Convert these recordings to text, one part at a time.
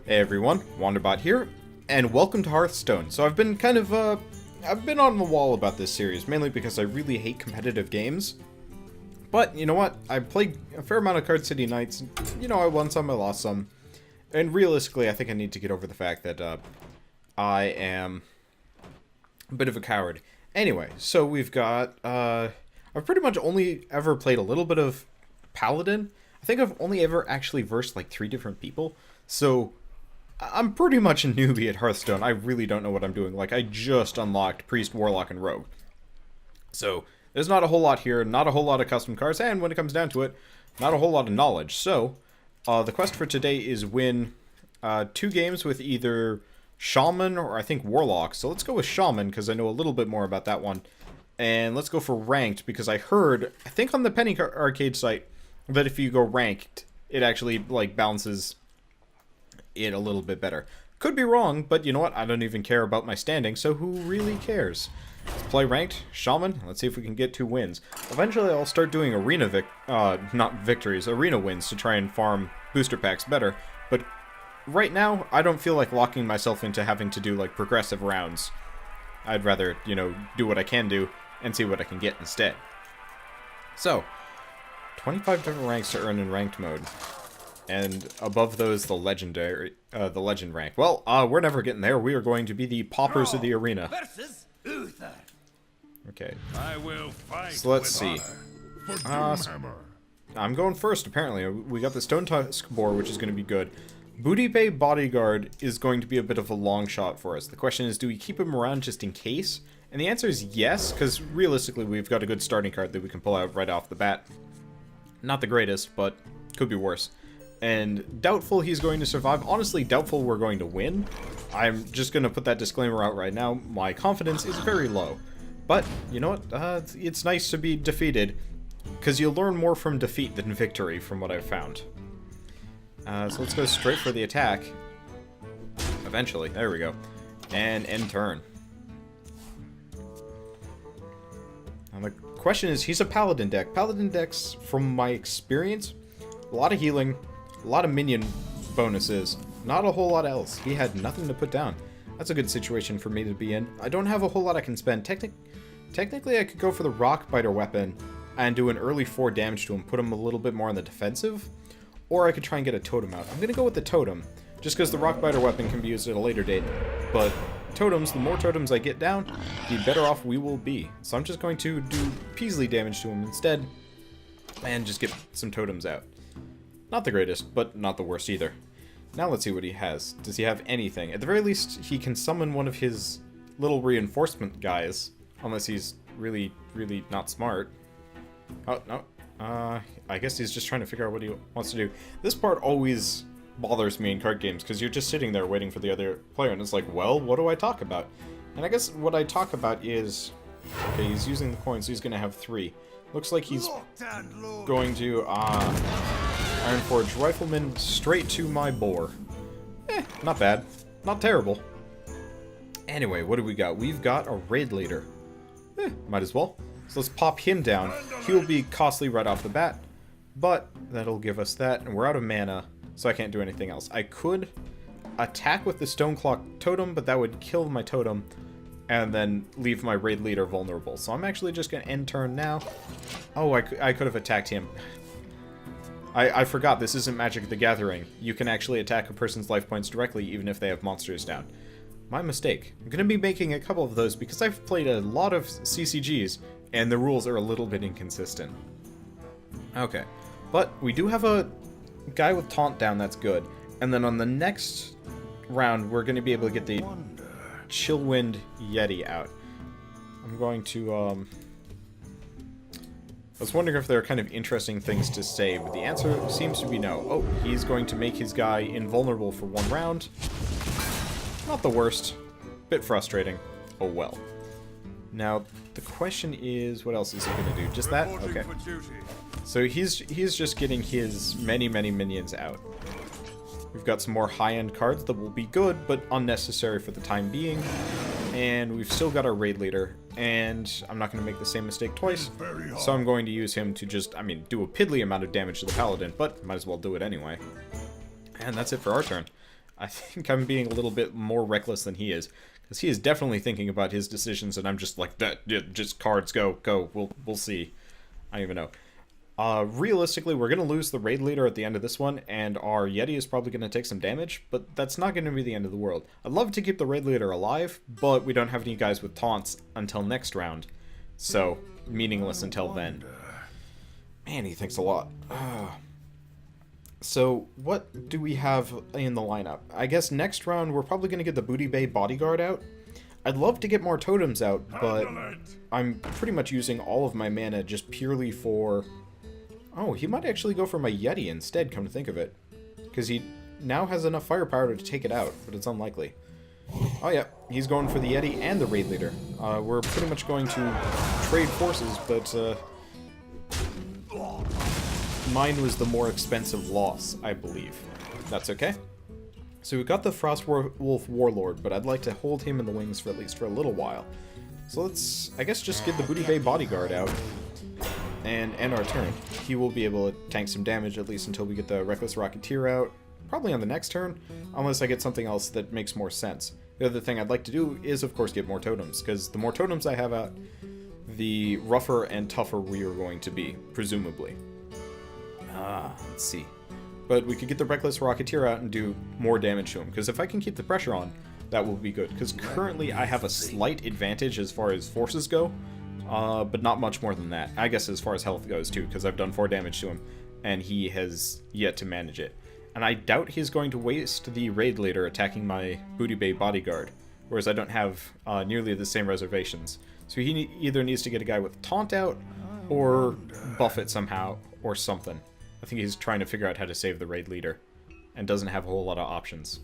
Hey everyone, Wanderbot here, and welcome to Hearthstone. So I've been I've been on the wall about this series, mainly because I really hate competitive games. But, you know what, I played a fair amount of Card City Nights, and, you know, I won some, I lost some. And realistically, I think I need to get over the fact that, I am a bit of a coward. Anyway, so we've got, I've pretty much only ever played a little bit of Paladin. I think I've only ever actually versed, like, 3 different people. So I'm pretty much a newbie at Hearthstone. I really don't know what I'm doing. Like, I just unlocked Priest, Warlock, and Rogue. So, there's not a whole lot here, not a whole lot of custom cards, and when it comes down to it, not a whole lot of knowledge. So, the quest for today is win 2 games with either Shaman or I think Warlock. So let's go with Shaman, because I know a little bit more about that one. And let's go for Ranked, because I heard, I think on the Penny Arcade site, that if you go Ranked, it actually, like, balances it a little bit better. Could be wrong, but you know what? I don't even care about my standing, so who really cares? Let's play Ranked, Shaman. Let's see if we can get 2 wins. Eventually, I'll start doing arena arena wins to try and farm booster packs better. But right now, I don't feel like locking myself into having to do, like, progressive rounds. I'd rather, you know, do what I can do and see what I can get instead. So, 25 different ranks to earn in ranked mode. And above those, the legendary, the legend rank. Well, we're never getting there. We are going to be the paupers of the arena. Okay. I will fight. So let's see. I'm going first, apparently. We got the Stone Tusk Boar, which is going to be good. Booty Bay Bodyguard is going to be a bit of a long shot for us. The question is, do we keep him around just in case? And the answer is yes, because realistically, we've got a good starting card that we can pull out right off the bat. Not the greatest, but could be worse. And doubtful he's going to survive. Honestly, doubtful we're going to win. I'm just going to put that disclaimer out right now. My confidence is very low. But, you know what? It's nice to be defeated, because you'll learn more from defeat than victory, from what I've found. So let's go straight for the attack. Eventually. There we go. And end turn. Now the question is, he's a Paladin deck. Paladin decks, from my experience, a lot of healing, a lot of minion bonuses, not a whole lot else. He had nothing to put down. That's a good situation for me to be in. I don't have a whole lot I can spend. Technically, I could go for the Rock Biter weapon and do an early 4 damage to him, put him a little bit more on the defensive, or I could try and get a totem out. I'm going to go with the totem, just because the Rock Biter weapon can be used at a later date. But totems, the more totems I get down, the better off we will be. So I'm just going to do Peaslee damage to him instead, and just get some totems out. Not the greatest, but not the worst either. Now let's see what he has. Does he have anything? At the very least, he can summon one of his little reinforcement guys. Unless he's really, really not smart. Oh, no. I guess he's just trying to figure out what he wants to do. This part always bothers me in card games, because you're just sitting there waiting for the other player, and it's like, well, what do I talk about? And I guess what I talk about is... Okay, he's using the coins, so he's going to have 3. Looks like he's going to, Ironforge Rifleman straight to my boar. Not bad. Not terrible. Anyway, what do we got? We've got a raid leader. Might as well. So let's pop him down. He'll be costly right off the bat, but that'll give us that, and we're out of mana, so I can't do anything else. I could attack with the Stoneclock Totem, but that would kill my totem, and then leave my raid leader vulnerable. So I'm actually just going to end turn now. Oh, I could have attacked him. I forgot, this isn't Magic the Gathering. You can actually attack a person's life points directly, even if they have monsters down. My mistake. I'm going to be making a couple of those, because I've played a lot of CCGs, and the rules are a little bit inconsistent. Okay. But we do have a guy with Taunt down, that's good. And then on the next round, we're going to be able to get the Chillwind Yeti out. I'm going to, I was wondering if there are kind of interesting things to say, but the answer seems to be no. Oh, he's going to make his guy invulnerable for 1 round. Not the worst. Bit frustrating. Oh well. Now, the question is, what else is he going to do? Just that? Okay. So he's just getting his many minions out. We've got some more high-end cards that will be good, but unnecessary for the time being. And we've still got our raid leader, and I'm not going to make the same mistake twice, so I'm going to use him to just, do a piddly amount of damage to the paladin, but might as well do it anyway. And that's it for our turn. I think I'm being a little bit more reckless than he is. Because he is definitely thinking about his decisions, and I'm just like, that, yeah, just cards, go, we'll see. I don't even know. Realistically, we're going to lose the raid leader at the end of this one, and our Yeti is probably going to take some damage, but that's not going to be the end of the world. I'd love to keep the raid leader alive, but we don't have any guys with taunts until next round, so meaningless until then. Man, he thinks a lot. So, what do we have in the lineup? I guess next round we're probably going to get the Booty Bay bodyguard out. I'd love to get more totems out, but I'm pretty much using all of my mana just purely for... Oh, he might actually go for my Yeti instead, come to think of it. Because he now has enough firepower to take it out, but it's unlikely. Oh yeah, he's going for the Yeti and the raid leader. We're pretty much going to trade forces, but mine was the more expensive loss, I believe. That's okay. So we got the Frostwolf Warlord, but I'd like to hold him in the wings for at least for a little while. So let's, I guess, just get the Booty Bay bodyguard out and end our turn. He will be able to tank some damage at least until we get the Reckless Rocketeer out. Probably on the next turn, unless I get something else that makes more sense. The other thing I'd like to do is, of course, get more totems, because the more totems I have out, the rougher and tougher we are going to be, presumably. Let's see. But we could get the Reckless Rocketeer out and do more damage to him, because if I can keep the pressure on, that will be good. Because currently I have a slight advantage as far as forces go, but not much more than that. I guess as far as health goes, too, because I've done 4 damage to him, and he has yet to manage it. And I doubt he's going to waste the raid leader attacking my Booty Bay bodyguard, whereas I don't have nearly the same reservations. So he either needs to get a guy with taunt out, or buff it somehow, or something. I think he's trying to figure out how to save the raid leader, and doesn't have a whole lot of options.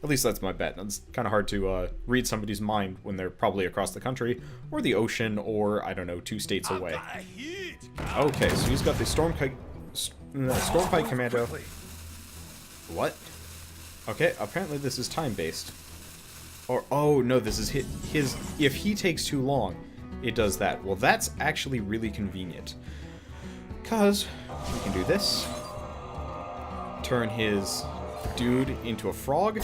At least that's my bet. It's kind of hard to read somebody's mind when they're probably across the country, or the ocean, or, I don't know, 2 states away. Okay, so he's got the Stormpike Commando. What? Okay, apparently this is time-based. Or, oh, no, this is his... If he takes too long, it does that. Well, that's actually really convenient. Because we can do this. Turn his dude into a frog.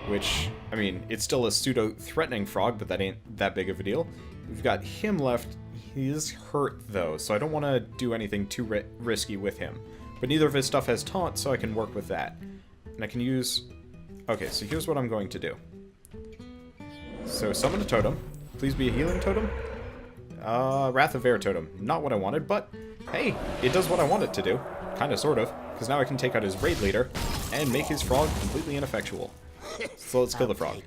Which, I mean, it's still a pseudo-threatening frog, but that ain't that big of a deal. We've got him left. He's hurt, though, so I don't want to do anything too risky with him. But neither of his stuff has taunt, so I can work with that. And I can use... Okay, so here's what I'm going to do. So, summon a totem. Please be a healing totem. Wrath of Air totem. Not what I wanted, but hey, it does what I want it to do. Kinda, sort of. Because now I can take out his raid leader and make his frog completely ineffectual. So let's kill the frog.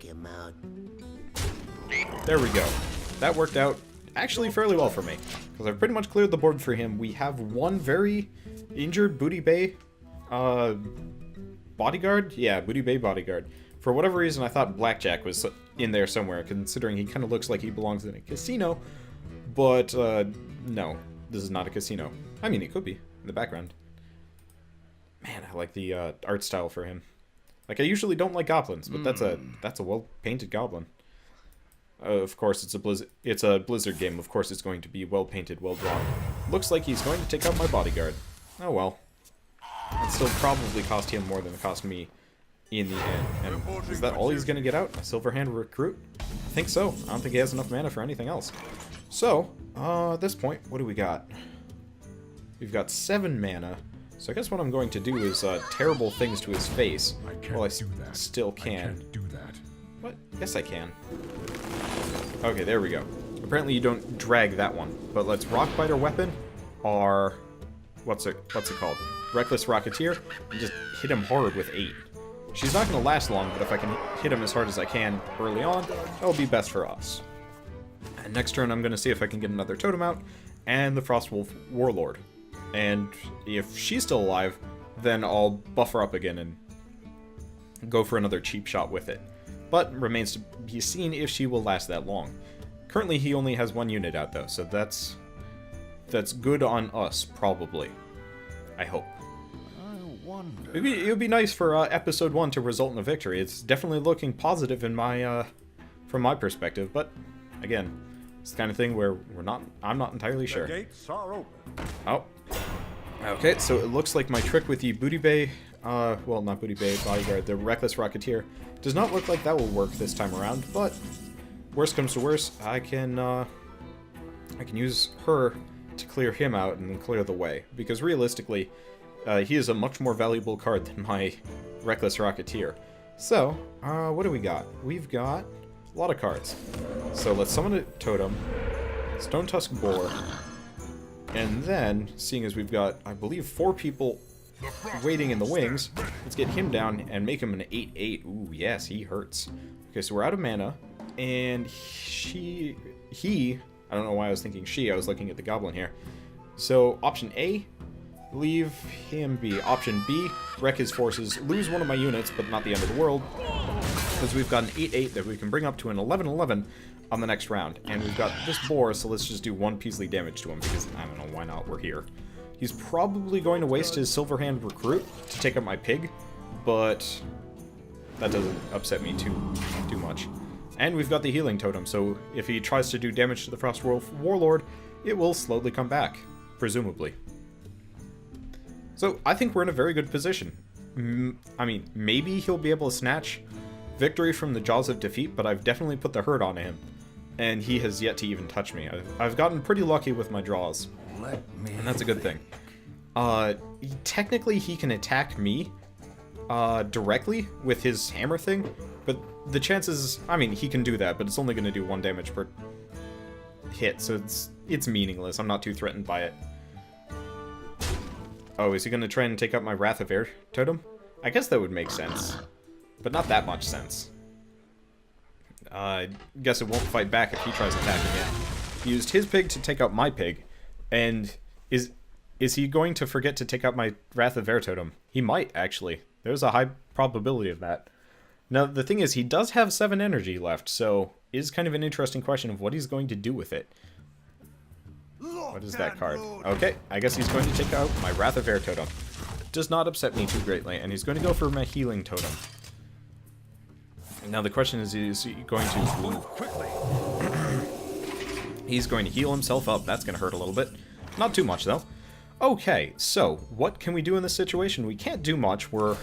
There we go. That worked out actually fairly well for me. Because I've pretty much cleared the board for him. We have one very injured Booty Bay bodyguard? Yeah, Booty Bay bodyguard. For whatever reason, I thought Blackjack was in there somewhere, considering he kind of looks like he belongs in a casino. But, no. This is not a casino. I mean, it could be, in the background. Man, I like the art style for him. Like, I usually don't like goblins, but that's a well-painted goblin. Of course, it's a Blizzard game. Of course, it's going to be well-painted, well-drawn. Looks like he's going to take out my bodyguard. Oh, well. It still probably cost him more than it cost me in the end. And is that all he's going to get out? A Silverhand recruit? I think so. I don't think he has enough mana for anything else. So, at this point, what do we got? We've got 7 mana. So I guess what I'm going to do is terrible things to his face. Well, I still can. I can't do that. What? Yes, I can. Okay, there we go. Apparently you don't drag that one. But let's Rockbiter Weapon, our... What's it called? Reckless Rocketeer, and just hit him hard with 8. She's not going to last long, but if I can hit him as hard as I can early on, that'll be best for us. And next turn I'm going to see if I can get another totem out, and the Frostwolf Warlord. And if she's still alive, then I'll buff her up again and go for another cheap shot with it. But remains to be seen if she will last that long. Currently he only has 1 unit out though, so that's good on us, probably. I hope. It would be nice for episode 1 to result in a victory. It's definitely looking positive in my from my perspective, but again, it's the kind of thing where I'm not entirely sure. The gates are open. Oh. Okay, so it looks like my trick with the Booty Bay well, not Booty Bay, Bodyguard, the Reckless Rocketeer. Does not look like that will work this time around, but worst comes to worst, I can use her to clear him out and then clear the way. Because realistically, he is a much more valuable card than my Reckless Rocketeer. So, what do we got? We've got a lot of cards. So let's summon a Totem, Stone Tusk Boar, and then, seeing as we've got, I believe, 4 people waiting in the wings, let's get him down and make him an 8/8. Ooh, yes, he hurts. Okay, so we're out of mana, and he, I don't know why I was thinking she, I was looking at the goblin here. So, option A, leave him be. Option B, wreck his forces, lose one of my units, but not the end of the world, because we've got an 8/8 that we can bring up to an 11/11 on the next round. And we've got this boar, so let's just do 1 Peaslee damage to him, because, I don't know, why not, we're here. He's probably going to waste his Silverhand Recruit to take up my pig, but that doesn't upset me too much. And we've got the Healing Totem, so if he tries to do damage to the Frost Wolf Warlord, it will slowly come back, presumably. So I think we're in a very good position. I mean, maybe he'll be able to snatch victory from the jaws of defeat, but I've definitely put the hurt on him, and he has yet to even touch me. I've gotten pretty lucky with my draws, and that's a good thing. Technically, he can attack me directly with his hammer thing, but the chances, I mean, he can do that, but it's only going to do 1 damage per hit, so it's meaningless. I'm not too threatened by it. Oh, is he going to try and take out my Wrath of Air totem? I guess that would make sense, but not that much sense. Guess it won't fight back if he tries attacking it. He used his pig to take out my pig, and is he going to forget to take out my Wrath of Air totem? He might, actually. There's a high probability of that. Now, the thing is, he does have 7 energy left, so it is kind of an interesting question of what he's going to do with it. What is that card? Okay, I guess he's going to take out my Wrath of Air totem. Does not upset me too greatly, and he's going to go for my Healing Totem. Now the question is he going to move quickly? He's going to heal himself up. That's going to hurt a little bit. Not too much, though. Okay, so what can we do in this situation? We can't do much. We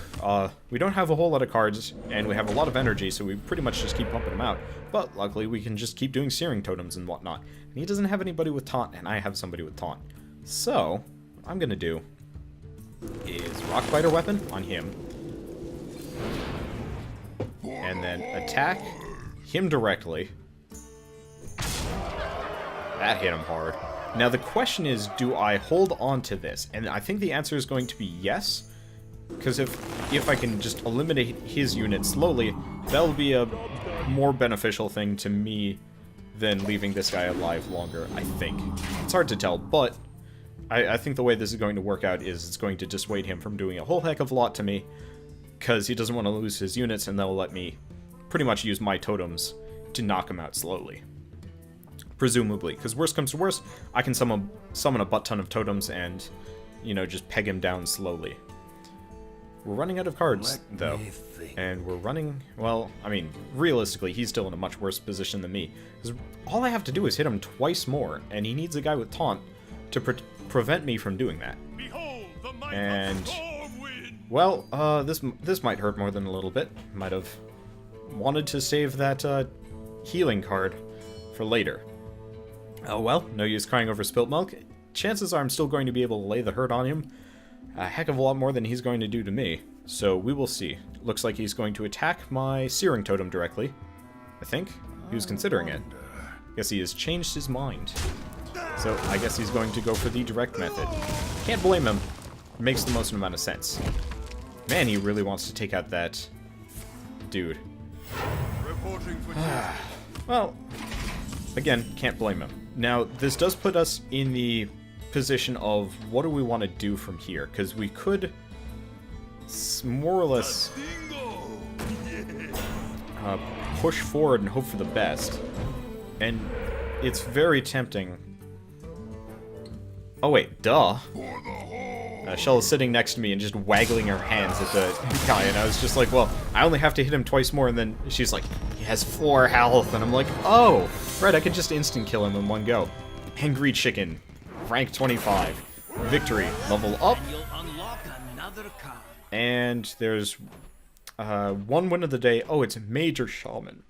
don't have a whole lot of cards, and we have a lot of energy, so we pretty much just keep pumping them out. But luckily, we can just keep doing Searing Totems and whatnot. And he doesn't have anybody with Taunt, and I have somebody with Taunt. So, what I'm going to do is Rockbiter Weapon on him, and then attack him directly. That hit him hard. Now the question is, do I hold on to this? And I think the answer is going to be yes, because if I can just eliminate his unit slowly, that'll be a more beneficial thing to me than leaving this guy alive longer, I think. It's hard to tell, but I think the way this is going to work out is it's going to dissuade him from doing a whole heck of a lot to me, because he doesn't want to lose his units, and that'll let me pretty much use my totems to knock him out slowly. Presumably, because worst comes to worst, I can summon a butt ton of totems and, you know, just peg him down slowly. We're running out of cards, though, and we're running, well, I mean, realistically, he's still in a much worse position than me, because all I have to do is hit him twice more, and he needs a guy with Taunt to prevent me from doing that. And, well, this might hurt more than a little bit. Might have wanted to save that healing card for later. Oh well, no use crying over spilt milk. Chances are I'm still going to be able to lay the hurt on him a heck of a lot more than he's going to do to me. So we will see. Looks like he's going to attack my Searing Totem directly. I think. He was considering it. Guess he has changed his mind. So I guess he's going to go for the direct method. Can't blame him. Makes the most amount of sense. Man, he really wants to take out that dude. Well, again, can't blame him. Now, this does put us in the position of what do we want to do from here, because we could more or less push forward and hope for the best, and it's very tempting. Oh wait, duh. Shell is sitting next to me and just waggling her hands at the guy, and I was just like, well, I only have to hit him twice more, and then she's like, he has 4 health, and I'm like, oh, right, I could just instant kill him in one go. Angry Chicken, rank 25, victory, level up, And there's one win of the day. Oh, it's Major Shaman.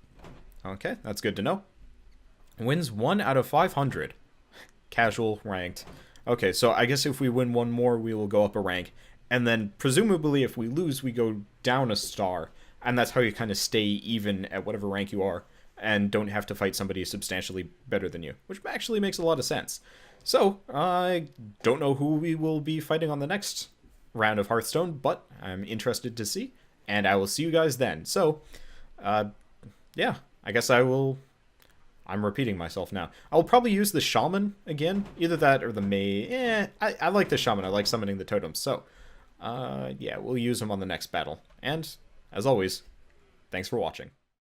Okay, that's good to know. Wins 1 out of 500. Casual, ranked. Okay, so I guess if we win one more, we will go up a rank. And then, presumably, if we lose, we go down a star. And that's how you kind of stay even at whatever rank you are. And don't have to fight somebody substantially better than you. Which actually makes a lot of sense. So, I don't know who we will be fighting on the next round of Hearthstone. But I'm interested to see. And I will see you guys then. So, yeah, I guess I'm repeating myself now. I'll probably use the Shaman again. Either that or the May. I like the Shaman. I like summoning the totems. So, yeah, we'll use them on the next battle. And, as always, thanks for watching.